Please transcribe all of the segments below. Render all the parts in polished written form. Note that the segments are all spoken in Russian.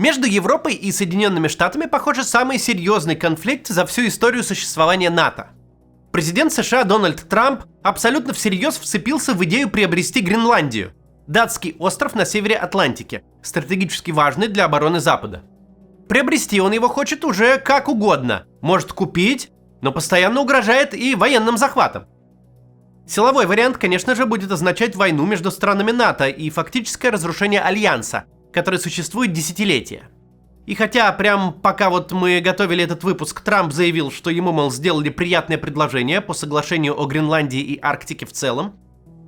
Между Европой и Соединенными Штатами, похоже, самый серьезный конфликт за всю историю существования НАТО. Президент США Дональд Трамп абсолютно всерьез вцепился в идею приобрести Гренландию, датский остров на севере Атлантики, стратегически важный для обороны Запада. Приобрести он его хочет уже как угодно, может купить, но постоянно угрожает и военным захватом. Силовой вариант, конечно же, будет означать войну между странами НАТО и фактическое разрушение альянса, который существует десятилетия. И хотя прям пока вот мы готовили этот выпуск, Трамп заявил, что ему, мол, сделали приятное предложение по соглашению о Гренландии и Арктике в целом,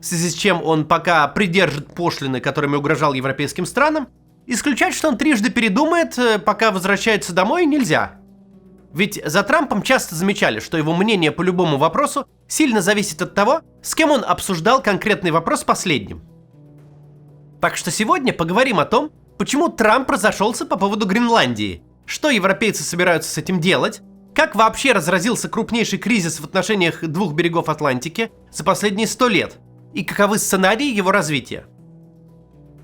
в связи с чем он пока придержит пошлины, которыми угрожал европейским странам, исключать, что он трижды передумает, пока возвращается домой, нельзя. Ведь за Трампом часто замечали, что его мнение по любому вопросу сильно зависит от того, с кем он обсуждал конкретный вопрос последним. Так что сегодня поговорим о том, почему Трамп разошелся по поводу Гренландии, что европейцы собираются с этим делать, как вообще разразился крупнейший кризис в отношениях двух берегов Атлантики за последние 100 лет, и каковы сценарии его развития.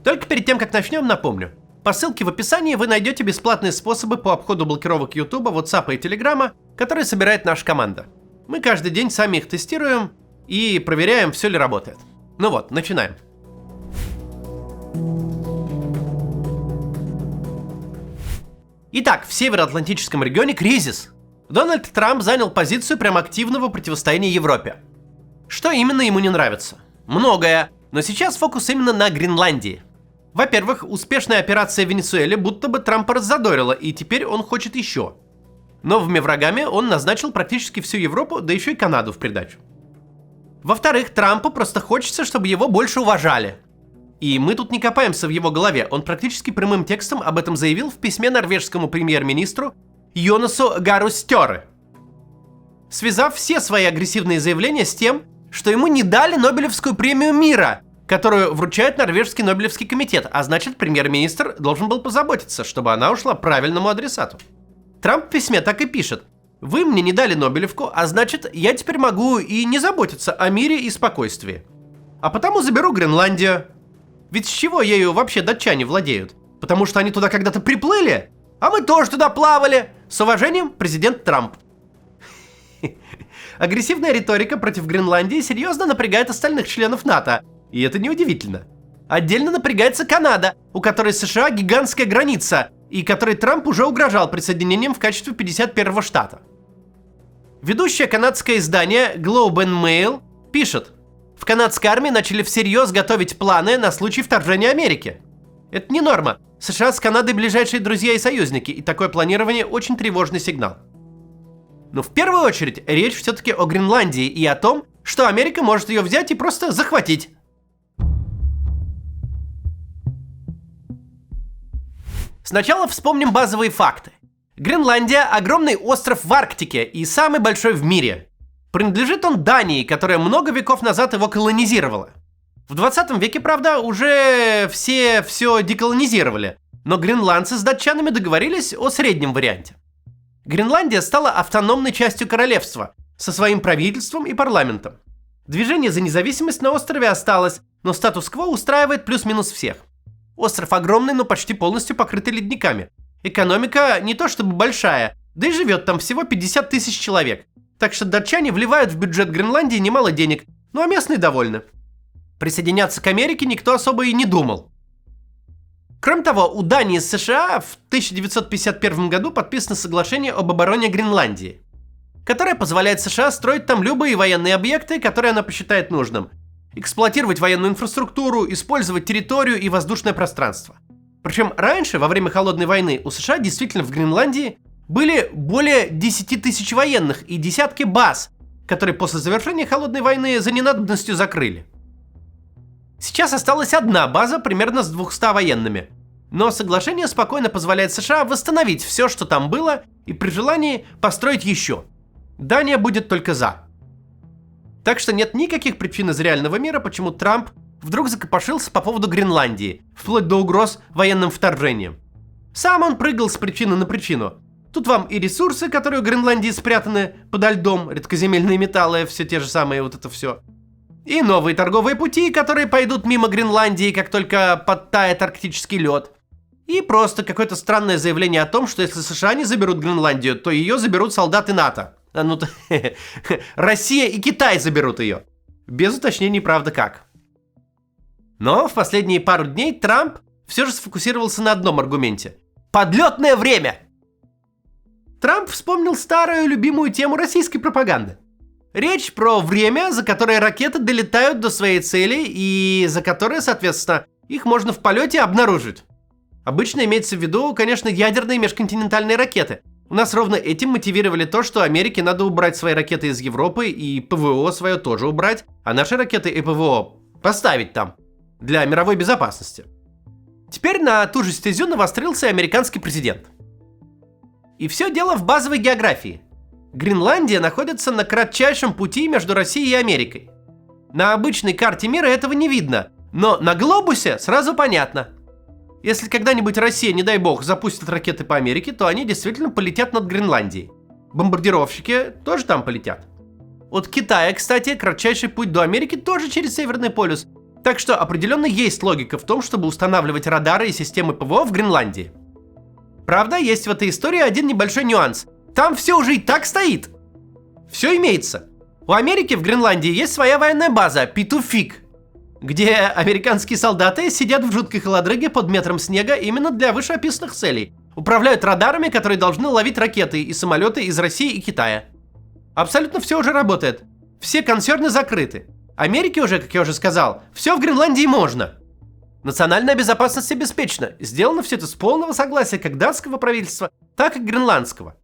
Только перед тем, как начнем, напомню. По ссылке в описании вы найдете бесплатные способы по обходу блокировок YouTube, WhatsApp и Telegram, которые собирает наша команда. Мы каждый день сами их тестируем и проверяем, все ли работает. Ну вот, начинаем. Итак, в североатлантическом регионе кризис. Дональд Трамп занял позицию прям активного противостояния Европе. Что именно ему не нравится? Многое, но сейчас фокус именно на Гренландии. Во-первых, успешная операция в Венесуэле будто бы Трампа раззадорила, и теперь он хочет еще. Новыми врагами он назначил практически всю Европу, да еще и Канаду в придачу. Во-вторых, Трампу просто хочется, чтобы его больше уважали. И мы тут не копаемся в его голове, он практически прямым текстом об этом заявил в письме норвежскому премьер-министру Йонасу Гару Стёре, связав все свои агрессивные заявления с тем, что ему не дали Нобелевскую премию мира, которую вручает Норвежский Нобелевский комитет, а значит, премьер-министр должен был позаботиться, чтобы она ушла правильному адресату. Трамп в письме так и пишет: «Вы мне не дали Нобелевку, а значит, я теперь могу и не заботиться о мире и спокойствии. А потому заберу Гренландию. Ведь с чего ею вообще датчане владеют? Потому что они туда когда-то приплыли? А мы тоже туда плавали. С уважением, президент Трамп». Агрессивная риторика против Гренландии серьезно напрягает остальных членов НАТО. И это неудивительно. Отдельно напрягается Канада, у которой с США гигантская граница, и которой Трамп уже угрожал присоединением в качестве 51-го штата. Ведущее канадское издание Globe and Mail пишет: в канадской армии начали всерьез готовить планы на случай вторжения Америки. Это не норма. США с Канадой ближайшие друзья и союзники, и такое планирование очень тревожный сигнал. Но в первую очередь речь все-таки о Гренландии и о том, что Америка может ее взять и просто захватить. Сначала вспомним базовые факты. Гренландия – огромный остров в Арктике и самый большой в мире. Принадлежит он Дании, которая много веков назад его колонизировала. В 20 веке, правда, уже все деколонизировали, но гренландцы с датчанами договорились о среднем варианте. Гренландия стала автономной частью королевства, со своим правительством и парламентом. Движение за независимость на острове осталось, но статус-кво устраивает плюс-минус всех. Остров огромный, но почти полностью покрытый ледниками. Экономика не то чтобы большая, да и живет там всего 50 тысяч человек. Так что датчане вливают в бюджет Гренландии немало денег, ну а местные довольны. Присоединяться к Америке никто особо и не думал. Кроме того, у Дании с США в 1951 году подписано соглашение об обороне Гренландии, которое позволяет США строить там любые военные объекты, которые она посчитает нужным, эксплуатировать военную инфраструктуру, использовать территорию и воздушное пространство. Причем раньше, во время Холодной войны, у США действительно в Гренландии были более 10 тысяч военных и десятки баз, которые после завершения Холодной войны за ненадобностью закрыли. Сейчас осталась одна база примерно с 200 военными, но соглашение спокойно позволяет США восстановить все, что там было, и при желании построить еще. Дания будет только за. Так что нет никаких причин из реального мира, почему Трамп вдруг закопошился по поводу Гренландии, вплоть до угроз военным вторжением. Сам он прыгал с причины на причину. Тут вам и ресурсы, которые у Гренландии спрятаны подо льдом, редкоземельные металлы, все те же самые, вот это все. И новые торговые пути, которые пойдут мимо Гренландии, как только подтает арктический лед. И просто какое-то странное заявление о том, что если США не заберут Гренландию, то ее заберут солдаты НАТО. Россия и Китай заберут ее. Без уточнений, правда, как. Но в последние пару дней Трамп все же сфокусировался на одном аргументе. Подлетное время! Трамп вспомнил старую любимую тему российской пропаганды. Речь про время, за которое ракеты долетают до своей цели и за которое, соответственно, их можно в полете обнаружить. Обычно имеется в виду, конечно, ядерные межконтинентальные ракеты. У нас ровно этим мотивировали то, что Америке надо убрать свои ракеты из Европы и ПВО свое тоже убрать, а наши ракеты и ПВО поставить там для мировой безопасности. Теперь на ту же стезю навострился американский президент. И все дело в базовой географии. Гренландия находится на кратчайшем пути между Россией и Америкой. На обычной карте мира этого не видно, но на глобусе сразу понятно. Если когда-нибудь Россия, не дай бог, запустит ракеты по Америке, то они действительно полетят над Гренландией. Бомбардировщики тоже там полетят. От Китая, кстати, кратчайший путь до Америки тоже через Северный полюс. Так что определенно есть логика в том, чтобы устанавливать радары и системы ПВО в Гренландии. Правда, есть в этой истории один небольшой нюанс. Там все уже и так стоит. Все имеется. У Америки в Гренландии есть своя военная база Петуфик, где американские солдаты сидят в жуткой холодрыге под метром снега именно для вышеописанных целей. Управляют радарами, которые должны ловить ракеты и самолеты из России и Китая. Абсолютно все уже работает. Все консерны закрыты. Америке уже, как я уже сказал, все в Гренландии можно. Национальная безопасность обеспечена. Сделано все это с полного согласия как датского правительства, так и гренландского.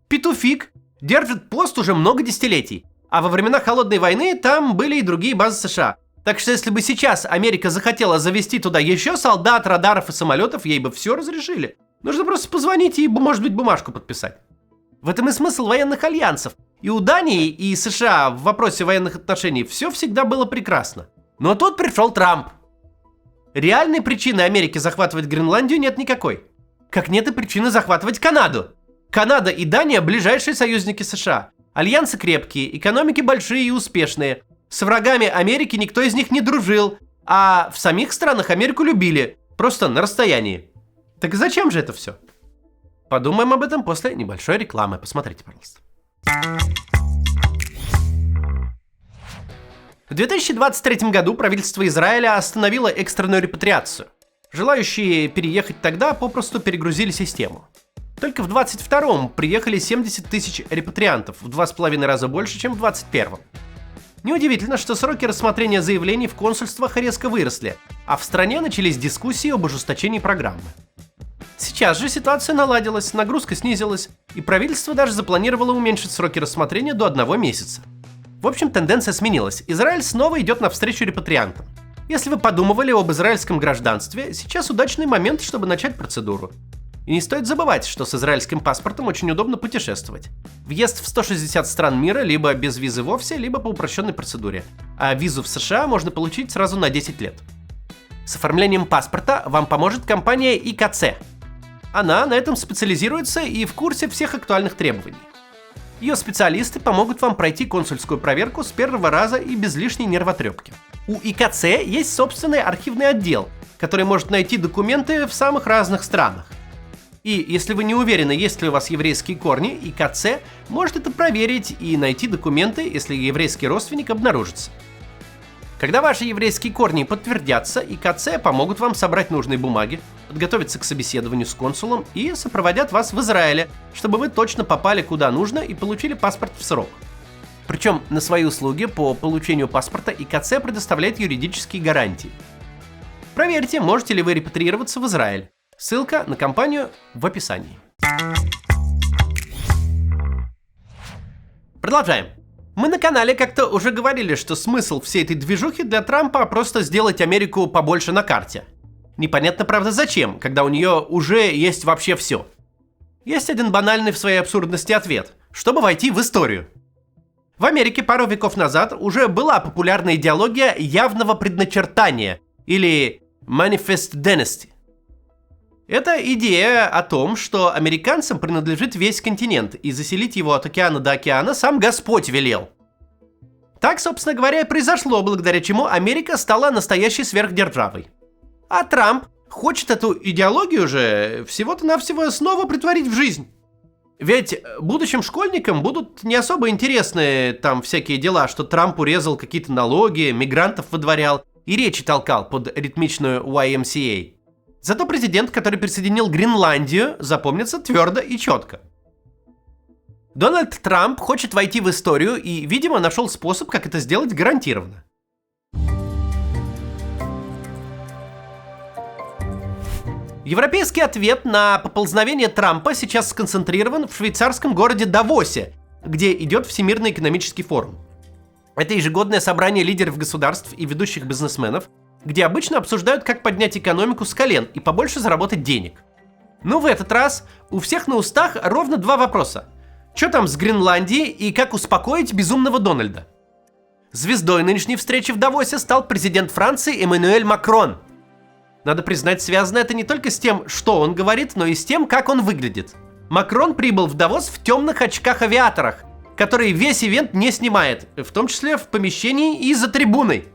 Петуфик держит пост уже много десятилетий, а во времена Холодной войны там были и другие базы США. Так что если бы сейчас Америка захотела завести туда еще солдат, радаров и самолетов, ей бы все разрешили. Нужно просто позвонить и, может быть, бумажку подписать. В этом и смысл военных альянсов. И у Дании, и США в вопросе военных отношений все всегда было прекрасно. Но тут пришел Трамп. Реальной причины Америки захватывать Гренландию нет никакой. Как нет и причины захватывать Канаду. Канада и Дания – ближайшие союзники США. Альянсы крепкие, экономики большие и успешные. С врагами Америки никто из них не дружил, а в самих странах Америку любили, просто на расстоянии. Так зачем же это все? Подумаем об этом после небольшой рекламы. Посмотрите, пожалуйста. В 2023 году правительство Израиля остановило экстренную репатриацию. Желающие переехать тогда попросту перегрузили систему. Только в 2022 приехали 70 тысяч репатриантов, в 2,5 раза больше, чем в 2021. Неудивительно, что сроки рассмотрения заявлений в консульствах резко выросли, а в стране начались дискуссии об ужесточении программы. Сейчас же ситуация наладилась, нагрузка снизилась, и правительство даже запланировало уменьшить сроки рассмотрения до 1 месяца. В общем, тенденция сменилась. Израиль снова идет навстречу репатриантам. Если вы подумывали об израильском гражданстве, сейчас удачный момент, чтобы начать процедуру. И не стоит забывать, что с израильским паспортом очень удобно путешествовать. Въезд в 160 стран мира либо без визы вовсе, либо по упрощенной процедуре. А визу в США можно получить сразу на 10 лет. С оформлением паспорта вам поможет компания ИКЦ. Она на этом специализируется и в курсе всех актуальных требований. Ее специалисты помогут вам пройти консульскую проверку с первого раза и без лишней нервотрепки. У ИКЦ есть собственный архивный отдел, который может найти документы в самых разных странах. И если вы не уверены, есть ли у вас еврейские корни, ИКЦ может это проверить и найти документы, если еврейский родственник обнаружится. Когда ваши еврейские корни подтвердятся, ИКЦ помогут вам собрать нужные бумаги, подготовиться к собеседованию с консулом и сопроводят вас в Израиле, чтобы вы точно попали куда нужно и получили паспорт в срок. Причем на свои услуги по получению паспорта ИКЦ предоставляет юридические гарантии. Проверьте, можете ли вы репатриироваться в Израиль. Ссылка на компанию в описании. Продолжаем. Мы на канале как-то уже говорили, что смысл всей этой движухи для Трампа просто сделать Америку побольше на карте. Непонятно, правда, зачем, когда у нее уже есть вообще все. Есть один банальный в своей абсурдности ответ, чтобы войти в историю. В Америке пару веков назад уже была популярна идеология явного предначертания, или Manifest Dynasty. Это идея о том, что американцам принадлежит весь континент, и заселить его от океана до океана сам Господь велел. Так, собственно говоря, и произошло, благодаря чему Америка стала настоящей сверхдержавой. А Трамп хочет эту идеологию же всего-то навсего снова притворить в жизнь. Ведь будущим школьникам будут не особо интересны там всякие дела, что Трамп урезал какие-то налоги, мигрантов выдворял и речи толкал под ритмичную YMCA. Зато президент, который присоединил Гренландию, запомнится твердо и четко. Дональд Трамп хочет войти в историю и, видимо, нашел способ, как это сделать гарантированно. Европейский ответ на поползновение Трампа сейчас сконцентрирован в швейцарском городе Давосе, где идет Всемирный экономический форум. Это ежегодное собрание лидеров государств и ведущих бизнесменов, где обычно обсуждают, как поднять экономику с колен и побольше заработать денег. Но в этот раз у всех на устах ровно два вопроса. Что там с Гренландией и как успокоить безумного Дональда? Звездой нынешней встречи в Давосе стал президент Франции Эммануэль Макрон. Надо признать, связано это не только с тем, что он говорит, но и с тем, как он выглядит. Макрон прибыл в Давос в темных очках-авиаторах, которые весь ивент не снимает, в том числе в помещении и за трибуной.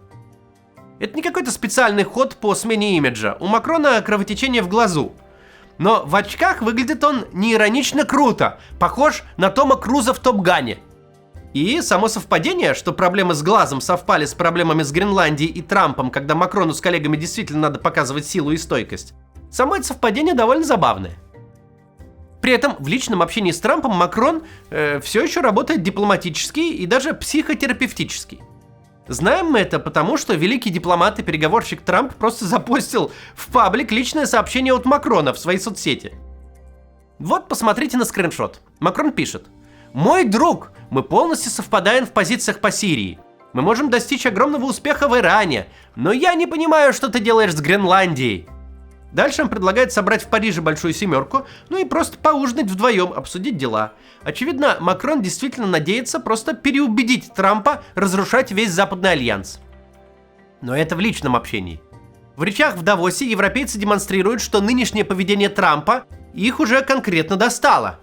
Это не какой-то специальный ход по смене имиджа. У Макрона кровотечение в глазу. Но в очках выглядит он неиронично круто, похож на Тома Круза в Топ Гане. И само совпадение, что проблемы с глазом совпали с проблемами с Гренландией и Трампом, когда Макрону с коллегами действительно надо показывать силу и стойкость, само это совпадение довольно забавное. При этом в личном общении с Трампом Макрон все еще работает дипломатически и даже психотерапевтически. Знаем мы это потому, что великий дипломат и переговорщик Трамп просто запостил в паблик личное сообщение от Макрона в своей соцсети. Вот посмотрите на скриншот. Макрон пишет: «Мой друг, мы полностью совпадаем в позициях по Сирии. Мы можем достичь огромного успеха в Иране, но я не понимаю, что ты делаешь с Гренландией». Дальше он предлагает собрать в Париже большую семерку, ну и просто поужинать вдвоем, обсудить дела. Очевидно, Макрон действительно надеется просто переубедить Трампа разрушать весь Западный альянс. Но это в личном общении. В речах в Давосе европейцы демонстрируют, что нынешнее поведение Трампа их уже конкретно достало.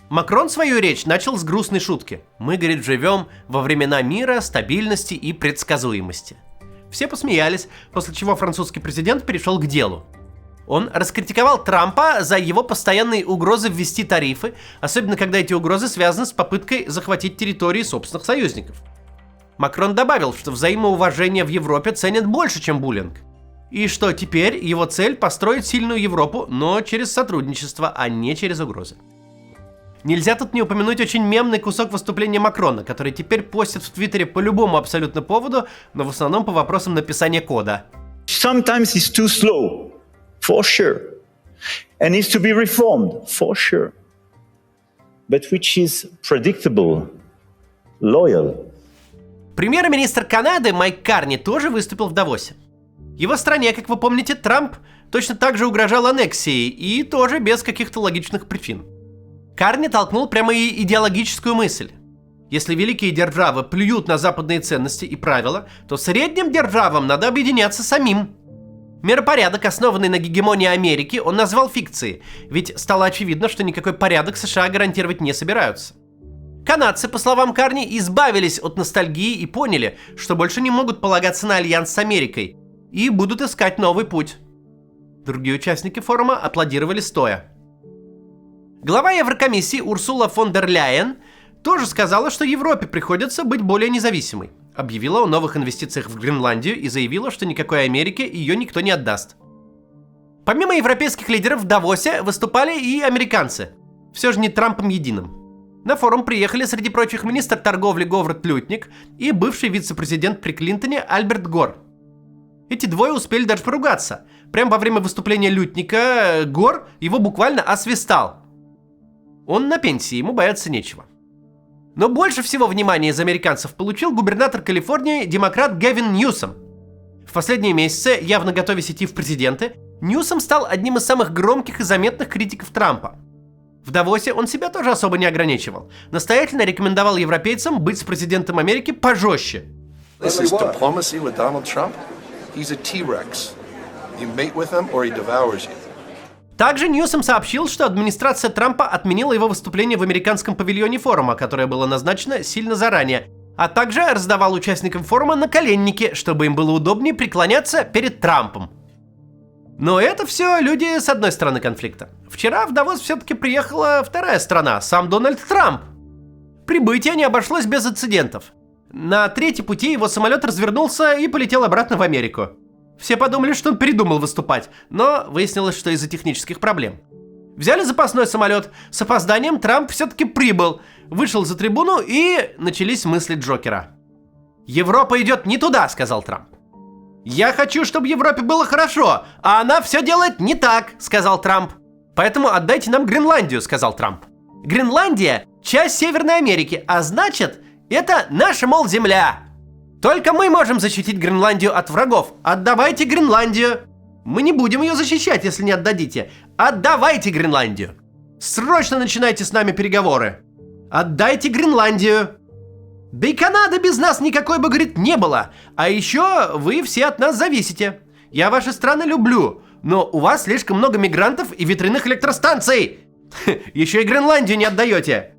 Макрон свою речь начал с грустной шутки. «Мы, говорит, живем во времена мира, стабильности и предсказуемости». Все посмеялись, после чего французский президент перешел к делу. Он раскритиковал Трампа за его постоянные угрозы ввести тарифы, особенно когда эти угрозы связаны с попыткой захватить территории собственных союзников. Макрон добавил, что взаимоуважение в Европе ценят больше, чем буллинг. И что теперь его цель построить сильную Европу, но через сотрудничество, а не через угрозы. Нельзя тут не упомянуть очень мемный кусок выступления Макрона, который теперь постит в Твиттере по любому абсолютно поводу, но в основном по вопросам написания кода. Sometimes it's too slow, for sure, and needs to be reformed, for sure, but which is predictable, loyal. Премьер-министр Канады Майк Карни тоже выступил в Давосе. Его стране, как вы помните, Трамп точно так же угрожал аннексией, и тоже без каких-то логичных причин. Карни толкнул прямо и идеологическую мысль. Если великие державы плюют на западные ценности и правила, то средним державам надо объединяться самим. Миропорядок, основанный на гегемонии Америки, он назвал фикцией, ведь стало очевидно, что никакой порядок США гарантировать не собираются. Канадцы, по словам Карни, избавились от ностальгии и поняли, что больше не могут полагаться на альянс с Америкой, и будут искать новый путь. Другие участники форума аплодировали стоя. Глава Еврокомиссии Урсула фон дер Ляйен тоже сказала, что Европе приходится быть более независимой. Объявила о новых инвестициях в Гренландию и заявила, что никакой Америке ее никто не отдаст. Помимо европейских лидеров в Давосе выступали и американцы. Все же не Трампом единым. На форум приехали, среди прочих, министр торговли Говард Лютник и бывший вице-президент при Клинтоне Альберт Гор. Эти двое успели даже поругаться. Прямо во время выступления Лютника Гор его буквально освистал. Он на пенсии, ему бояться нечего. Но больше всего внимания из американцев получил губернатор Калифорнии демократ Гэвин Ньюсом. В последние месяцы, явно готовясь идти в президенты, Ньюсом стал одним из самых громких и заметных критиков Трампа. В Давосе он себя тоже особо не ограничивал. Настоятельно рекомендовал европейцам быть с президентом Америки пожестче. This is diplomacy with Donald Trump. He's a T-Rex. You mate with him or he devours you. Также Ньюсом сообщил, что администрация Трампа отменила его выступление в американском павильоне форума, которое было назначено сильно заранее, а также раздавал участникам форума наколенники, чтобы им было удобнее преклоняться перед Трампом. Но это все люди с одной стороны конфликта. Вчера в Давос все-таки приехала вторая страна, сам Дональд Трамп. Прибытие не обошлось без инцидентов. На третьей пути его самолет развернулся и полетел обратно в Америку. Все подумали, что он передумал выступать, но выяснилось, что из-за технических проблем. Взяли запасной самолет, с опозданием Трамп все-таки прибыл, вышел за трибуну и начались мысли Джокера. «Европа идет не туда», — сказал Трамп. «Я хочу, чтобы Европе было хорошо, а она все делает не так», — сказал Трамп. «Поэтому отдайте нам Гренландию», — сказал Трамп. «Гренландия — часть Северной Америки, а значит, это наша, мол, земля. Только мы можем защитить Гренландию от врагов. Отдавайте Гренландию. Мы не будем ее защищать, если не отдадите. Отдавайте Гренландию. Срочно начинайте с нами переговоры. Отдайте Гренландию. Да и Канады без нас никакой бы, говорит, не было. А еще вы все от нас зависите. Я ваши страны люблю, но у вас слишком много мигрантов и ветряных электростанций. Еще и Гренландию не отдаете.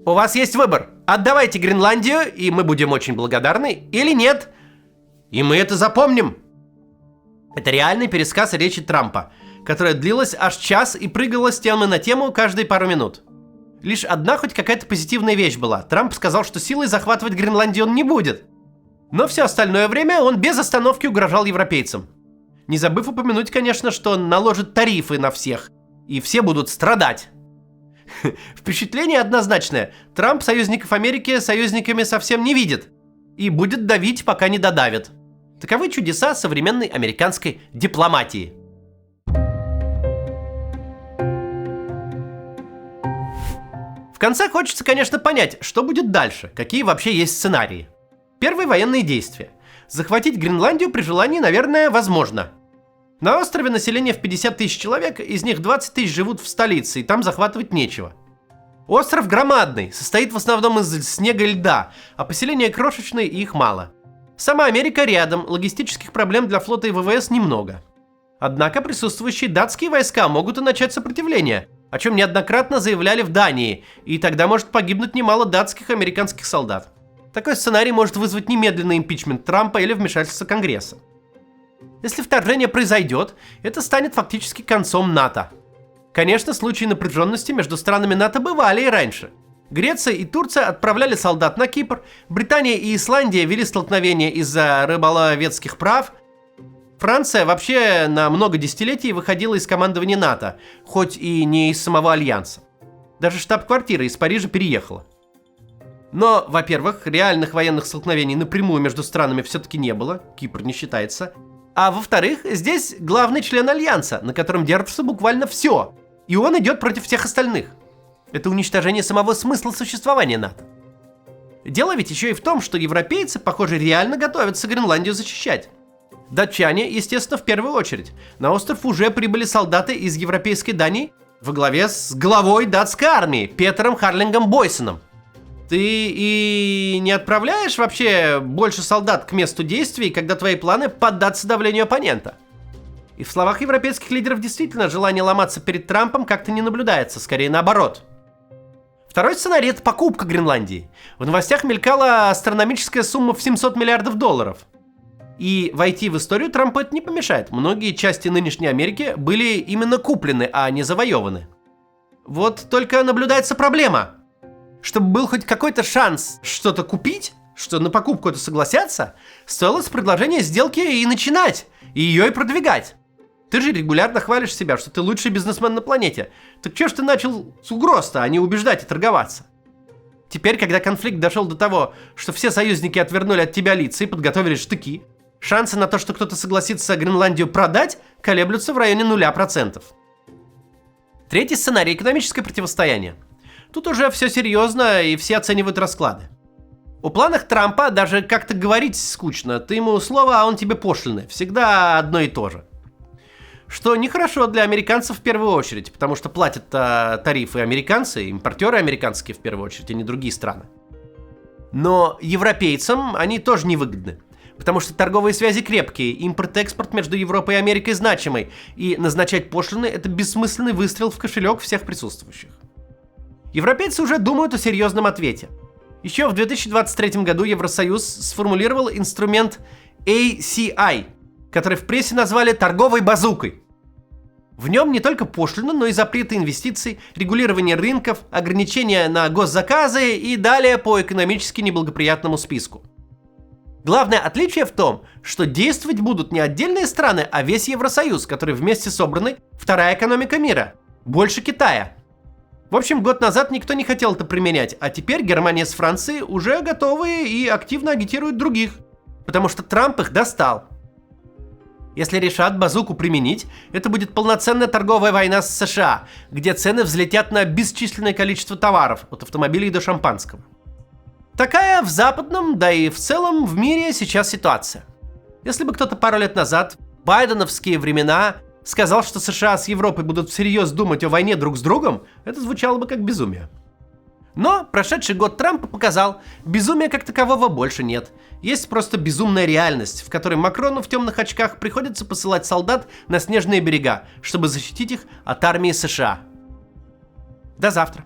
У вас есть выбор. Отдавайте Гренландию, и мы будем очень благодарны, или нет. И мы это запомним. Это реальный пересказ речи Трампа, которая длилась аж час и прыгала с темы на тему каждые пару минут. Лишь одна хоть какая-то позитивная вещь была. Трамп сказал, что силой захватывать Гренландию он не будет. Но все остальное время он без остановки угрожал европейцам. Не забыв упомянуть, конечно, что он наложит тарифы на всех, и все будут страдать. Впечатление однозначное. Трамп союзников Америки союзниками совсем не видит. И будет давить, пока не додавит. Таковы чудеса современной американской дипломатии. В конце хочется, конечно, понять, что будет дальше, какие вообще есть сценарии. Первые военные действия. Захватить Гренландию при желании, наверное, возможно. На острове население в 50 тысяч человек, из них 20 тысяч живут в столице, и там захватывать нечего. Остров громадный, состоит в основном из снега и льда, а поселения крошечные и их мало. Сама Америка рядом, логистических проблем для флота и ВВС немного. Однако присутствующие датские войска могут и начать сопротивление, о чем неоднократно заявляли в Дании, и тогда может погибнуть немало датских и американских солдат. Такой сценарий может вызвать немедленный импичмент Трампа или вмешательство Конгресса. Если вторжение произойдет, это станет фактически концом НАТО. Конечно, случаи напряженности между странами НАТО бывали и раньше. Греция и Турция отправляли солдат на Кипр, Британия и Исландия вели столкновения из-за рыболовецких прав. Франция вообще на много десятилетий выходила из командования НАТО, хоть и не из самого Альянса. Даже штаб-квартира из Парижа переехала. Но, во-первых, реальных военных столкновений напрямую между странами все-таки не было, Кипр не считается. А во-вторых, здесь главный член Альянса, на котором держится буквально все. И он идет против всех остальных. Это уничтожение самого смысла существования НАТО. Дело ведь еще и в том, что европейцы, похоже, реально готовятся Гренландию защищать. Датчане, естественно, в первую очередь. На остров уже прибыли солдаты из европейской Дании во главе с главой датской армии Петером Харлингом Бойсоном. Ты и не отправляешь вообще больше солдат к месту действий, когда твои планы поддаться давлению оппонента. И в словах европейских лидеров действительно желание ломаться перед Трампом как-то не наблюдается, скорее наоборот. Второй сценарий – это покупка Гренландии. В новостях мелькала астрономическая сумма в $700 миллиардов. И войти в историю Трампу это не помешает. Многие части нынешней Америки были именно куплены, а не завоеваны. Вот только наблюдается проблема. Чтобы был хоть какой-то шанс что-то купить, что на покупку это согласятся, стоило с предложения сделки и начинать, и ее и продвигать. Ты же регулярно хвалишь себя, что ты лучший бизнесмен на планете. Так чё ж ты начал с угроз-то, а не убеждать и торговаться? Теперь, когда конфликт дошел до того, что все союзники отвернули от тебя лица и подготовили штыки, шансы на то, что кто-то согласится Гренландию продать, колеблются в районе 0%. Третий сценарий – экономическое противостояние. Тут уже все серьезно, и все оценивают расклады. О планах Трампа даже как-то говорить скучно. Ты ему слово, а он тебе пошлины. Всегда одно и то же. Что нехорошо для американцев в первую очередь, потому что платят тарифы американцы, импортеры американские в первую очередь, а не другие страны. Но европейцам они тоже невыгодны, потому что торговые связи крепкие, импорт-экспорт между Европой и Америкой значимый, и назначать пошлины – это бессмысленный выстрел в кошелек всех присутствующих. Европейцы уже думают о серьезном ответе. Еще в 2023 году Евросоюз сформулировал инструмент ACI который в прессе назвали торговой базукой. В нем не только пошлины, но и запреты инвестиций, регулирование рынков, ограничения на госзаказы и далее по экономически неблагоприятному списку. Главное отличие в том, что действовать будут не отдельные страны, а весь Евросоюз, который вместе собраны вторая экономика мира, больше Китая. В общем, год назад никто не хотел это применять, а теперь Германия с Францией уже готовы и активно агитируют других, потому что Трамп их достал. Если решат базуку применить, это будет полноценная торговая война с США, где цены взлетят на бесчисленное количество товаров, от автомобилей до шампанского. Такая в западном, да и в целом в мире сейчас ситуация. Если бы кто-то пару лет назад, в байденовские времена, сказал, что США с Европой будут всерьез думать о войне друг с другом, это звучало бы как безумие. Но прошедший год Трампа показал, безумия как такового больше нет. Есть просто безумная реальность, в которой Макрону в темных очках приходится посылать солдат на снежные берега, чтобы защитить их от армии США. До завтра.